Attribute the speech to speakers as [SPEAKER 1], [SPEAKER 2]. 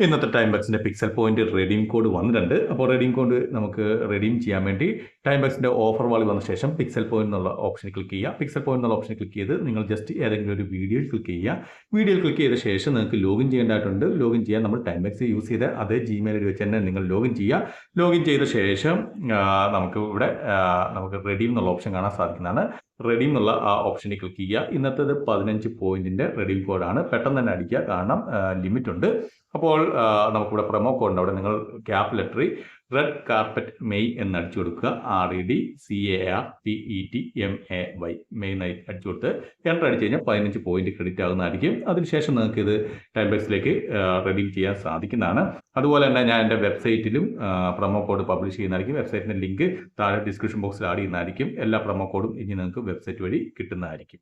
[SPEAKER 1] ഇന്നത്തെ ടൈം ബക്സിൻ്റെ pixel point redeem code വന്നിട്ടുണ്ട്. അപ്പോൾ റെഡീം കോഡ് നമുക്ക് റെഡീം ചെയ്യാൻ വേണ്ടി ടൈം ബക്സിൻ്റെ ഓഫർ വാളി വന്ന ശേഷം പിക്സൽ പോയിന്റ് എന്നുള്ള ഓപ്ഷനിൽ ക്ലിക്ക് ചെയ്യുക. പിക്സൽ പോയിന്റ് എന്നുള്ള ഓപ്ഷനിൽ ക്ലിക്ക് ചെയ്ത് നിങ്ങൾ ജസ്റ്റ് ഏതെങ്കിലും ഒരു വീഡിയോയിൽ ക്ലിക്ക് ചെയ്യുക. വീഡിയോയിൽ ക്ലിക്ക് ചെയ്ത ശേഷം നിങ്ങൾക്ക് ലോഗിൻ ചെയ്യേണ്ടതായിട്ടുണ്ട്. ലോഗിൻ ചെയ്യാൻ നമ്മൾ ടൈം ബക്സ് യൂസ് ചെയ്ത അതേ ജിമെയിൽ ഐഡി വെച്ച് തന്നെ നിങ്ങൾ ലോഗിൻ ചെയ്യുക. ലോഗിൻ ചെയ്ത ശേഷം നമുക്ക് ഇവിടെ നമുക്ക് റെഡീം എന്നുള്ള ഓപ്ഷൻ കാണാൻ സാധിക്കുന്നതാണ്. റെഡീം എന്നുള്ള ആ ഓപ്ഷനിൽ ക്ലിക്ക് ചെയ്യുക. ഇന്നത്തേത് 15 പോയിന്റിൻ്റെ റെഡീം കോഡാണ്. പെട്ടെന്ന് തന്നെ അടിക്കുക, കാരണം ലിമിറ്റ് ഉണ്ട്. അപ്പോൾ നമുക്കിവിടെ പ്രൊമോ കോഡ് അവിടെ നിങ്ങൾ ക്യാപ് ലെറ്ററിൽ റെഡ് കാർപ്പറ്റ് മെയ് എന്ന് അടിച്ചു കൊടുക്കുക. REDCARPETMAY മെയ് എന്നായി അടിച്ചു കൊടുത്ത് എൻ്റർ അടിച്ചു കഴിഞ്ഞാൽ 15 പോയിന്റ് ക്രെഡിറ്റ് ആകുന്നതായിരിക്കും. അതിനുശേഷം നിങ്ങൾക്ക് ഇത് ടൈം ബക്സിലേക്ക് റെഡീം ചെയ്യാൻ സാധിക്കുന്നതാണ്. അതുപോലെ തന്നെ ഞാൻ എൻ്റെ വെബ്സൈറ്റിലും പ്രൊമോ കോഡ് പബ്ലിഷ് ചെയ്യുന്നതായിരിക്കും. വെബ്സൈറ്റിൻ്റെ ലിങ്ക് താഴെ ഡിസ്ക്രിപ്ഷൻ ബോക്സിൽ ആഡ് ചെയ്യുന്നതായിരിക്കും. എല്ലാ പ്രൊമോ കോഡും ഇനി നിങ്ങൾക്ക് വെബ്സൈറ്റ് വഴി കിട്ടുന്നതായിരിക്കും.